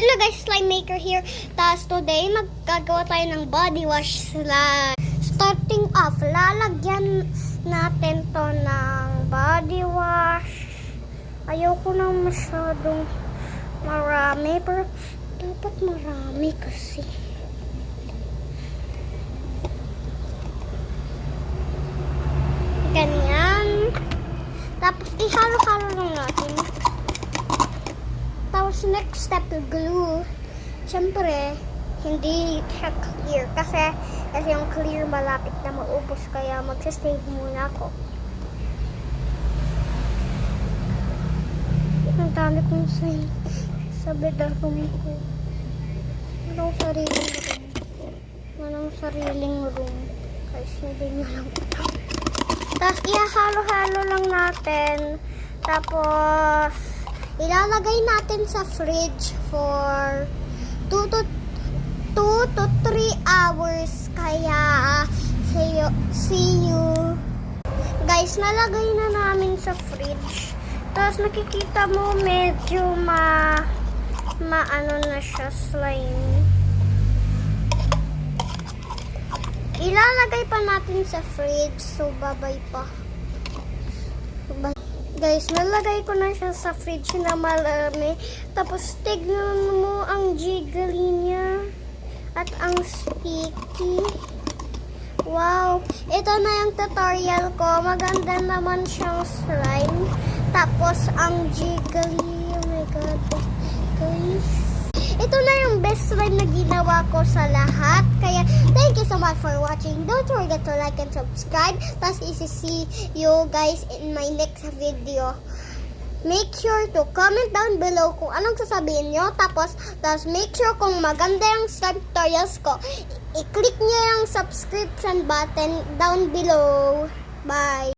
Hello guys, Slime Maker here. Tapos today, magkagawa tayo ng body wash slime. Starting off, lalagyan natin to ng body wash. Ayoko na masyadong marami, pero dapat marami kasi. Ganyan. Tapos ihalo-halo lang natin. Tapos next step, glue. Siyempre, hindi siya clear. Kasi yung clear malapit na maubos. Kaya magsasave muna ako. Ang dami kong slime sa bedroom ko. Walang sariling room. Walang sariling room. Guys, hindi nyo lang. Tapos ihalo-halo lang natin. Tapos ilalagay natin sa fridge for 2 to 3 hours. Kaya see you. Guys, nalagay na namin sa fridge. Tapos nakikita mo medyo maano na siya, slime. Ilalagay pa natin sa fridge. So babay pa. Guys, nalagay ko na siya sa fridge na marami. Tapos, tignan mo ang jiggly niya. At ang sticky. Wow! Ito na yung tutorial ko. Maganda naman siyang slime. Tapos, ang jiggly. Oh my God. Guys. Ito na yung best slime na ginawa ko sa lahat. Kaya, thank you so much for watching. Don't forget to like and subscribe. Tapos, isi-see you guys in my next video. Make sure to comment down below kung anong sasabihin nyo. Tapos make sure kung maganda yung slime tutorials ko. I-click nyo yung subscription button down below. Bye!